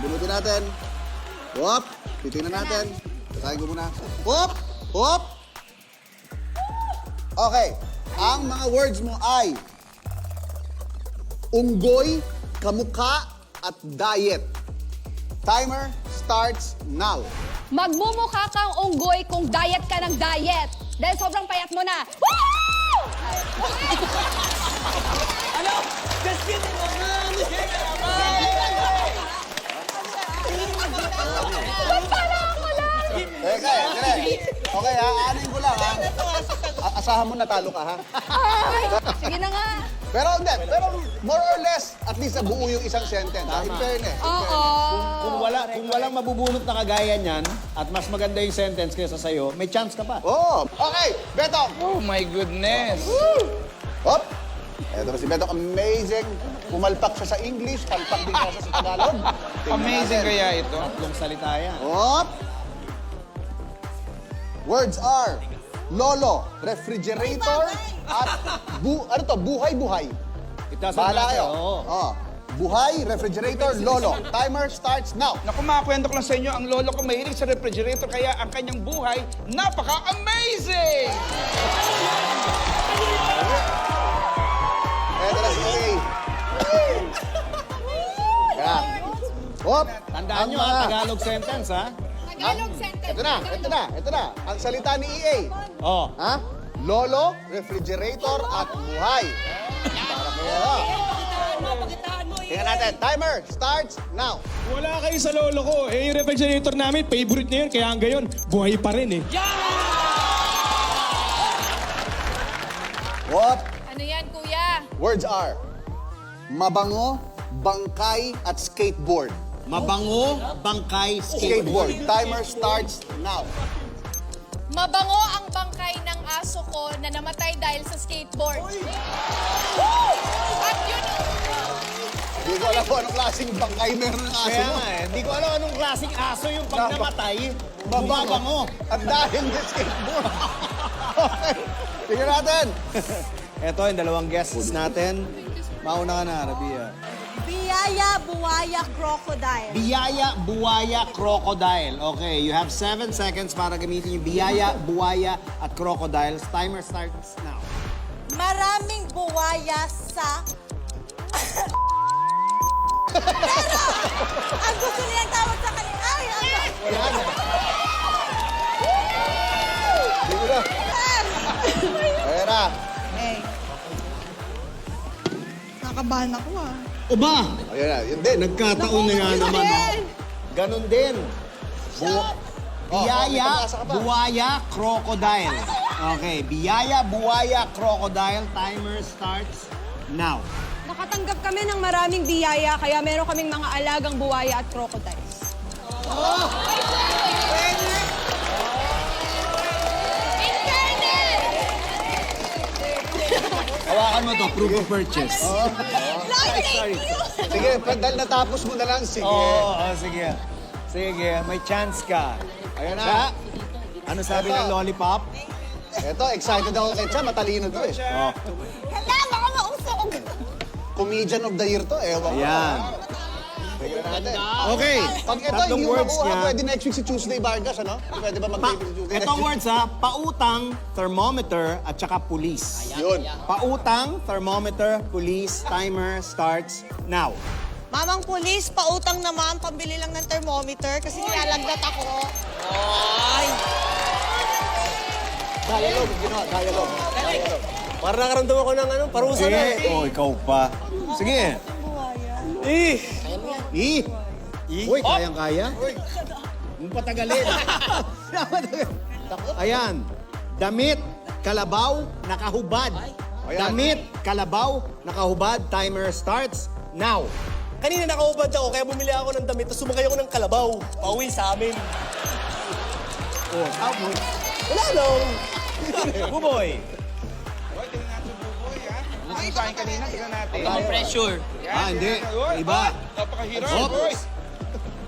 Bunutin natin. Hop! Titingnan natin. Tatayin ko muna. Hop! Hop! Okay. Ang mga words mo ay unggoy, kamukha, at diet. Timer starts now. Magmumukha kang unggoy kung diet ka ng diet. Dahil sobrang payat mo na. Woohoo! Ano? Just kidding naman! Para ako lang! Okay ha, aanin ko lang ha. Asahan mo natalo ka ha. Ay, sige na nga. Pero more or less, at least buo yung isang sentence. In fairness. Oo. Kung walang mabubunot na kagaya niyan at mas maganda yung sentence kaysa sa'yo, may chance ka pa. Oh, okay, Betong. Oh my goodness! Hop. Eto na si Betong, amazing. Pumalpak siya sa English, palpak din siya sa Tagalog. Tingnan Amazing natin. kaya ito. Tatlong salita yan. Hop. Words are lolo, refrigerator, at buhay-buhay. It doesn't Bahala matter. kayo. Oo. Oh. Buhay, refrigerator, lolo. Timer starts now. Naku, makakwento ko lang sa inyo, ang lolo ko mahilig sa refrigerator, kaya ang kanyang buhay, napaka-amazing! Eto na si A. Kaya. Hop. Tandaan Ang nyo mga- ha, Tagalog sentence ha. Tagalog sentence. Ito na. Ang salita ni EA. Oh. Ha? Lolo, refrigerator, at buhay. Para kayo. Tingnan natin. Timer starts now. Wala kayo sa lolo ko. Eh, yung refrigerator namin, favorite niya yun. Kaya hanggang yun, buhay pa rin eh. What? Ano yan, kuya? Words are mabango, bangkay, at skateboard. Mabango, bangkay, Skateboard. Timer starts now. Mabango ang bangkay ng aso ko na namatay dahil sa skateboard. At yun Hindi ko alam kung anong klaseng bangkay meron ng aso Kaya mo. nga eh, di ko alam anong klaseng aso yung pag namatay, bumabango. At dahil sa skateboard. Okay. Tingnan natin. Eto yung dalawang guests natin. Mauna ka na, Rabia. Biyaya, buwaya, crocodile. Biyaya, buwaya, crocodile. Okay, you have 7 seconds para gamitin yung biyaya, buwaya, at crocodile. Timer starts now. Maraming buwaya sa... Pero, ang gusto niyang tawag sa kanila. Ay, Wala na. Hindi ko na. Ayan na. Hey. Nakabahan ako ah. Uba! Ayan na. Yun din. Nagkataon na nga naman. Oh. Ganon din. Biyaya, pag-asa ka pa. buwaya, crocodile. Okay, biyaya, buwaya, crocodile. Timer starts now. Nakatanggap kami ng maraming biyaya, kaya meron kaming mga alagang buwaya at crocodiles. In fairness! Hawakan mo to, proof of purchase. Sorry. Sige, dahil natapos mo na lang, sige. Sige. Sige, may chance ka. Ayan na. Siya, ano sabi Eto. ng lollipop? Eto, excited ako kay Cha. Matalino to eh. Hala, baka mausog. Comedian of the year to. Ewan ko. Ayan. Tignan natin. Okay, Pag ito, tatlong hindi mo words makuha, niya. pwede next week si Tuesday Vargas, ano? Pwede ba mag-taping si Tuesday? Itong words ha, pautang, thermometer, at saka police. Yun. Pautang, thermometer, police, timer starts now. Mamang pulis, pautang naman, pambili lang ng thermometer kasi nilalagdat ako. Dialogue, ginawa. Dialogue. Para nakaramdam ako ng parusa na eh. Oh, ikaw pa. Sige. Uy, kayang-kaya? Yung patagalin. Ayan. Damit, kalabaw, nakahubad. Ayan. Damit, kalabaw, nakahubad. Timer starts now. Kanina nakaubad ako, kaya bumili ako ng damit, tapos sumakay ako ng kalabaw. Pauwi sa amin. Oh, tapos. Wala lang. Buboy. Ano sa akin kanina? Tignan natin. Pressure. Hindi. Iba. Napakahirap, Oops. boys.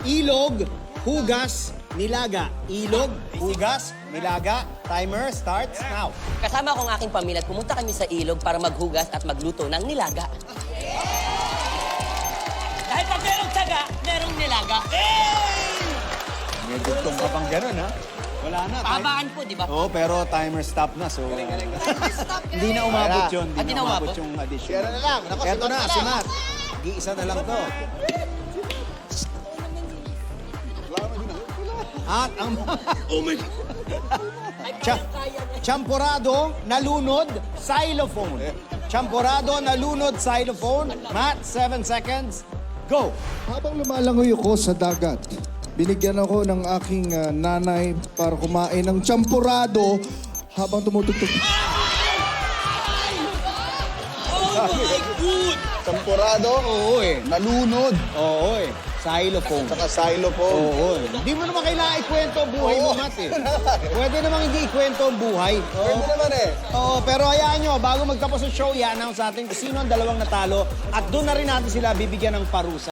Ilog, hugas, nilaga. Ilog, hugas, nilaga. Timer starts now. Kasama ko ang aking pamilya at pumunta kami sa ilog para maghugas at magluto ng nilaga. Dahil pag merong tsaga, merong nilaga. ka. May dugtong ka pang ganun, ha? Wala na. Pahabaan po, di ba? Oo, pero timer stop na. So, hindi na umabot yun. At Hindi di na na umabot umabot? yung addition. Yan na lang. Naku, Eto na, si si Matt Matt. Gi-isa na lang to. At ang oh my Champurado, nalunod, xylophone. Champurado, nalunod, xylophone. Matt, 7 seconds. Go! Habang lumalangoy ako sa dagat, binigyan ako ng aking nanay para kumain ng champurado habang tumutugtog. Champurado. Oo eh. Nalunod. Oo eh. Xylophone. Saka xylophone. Oo eh. Hindi mo naman kailangan ikwento ang buhay mo, Oo. Matt eh. Pwede namang hindi ikwento ang buhay. Pwede naman eh. Oo, pero hayaan nyo, bago magtapos ang show, i-announce natin kung sino ang dalawang natalo at doon na rin natin sila bibigyan ng parusa.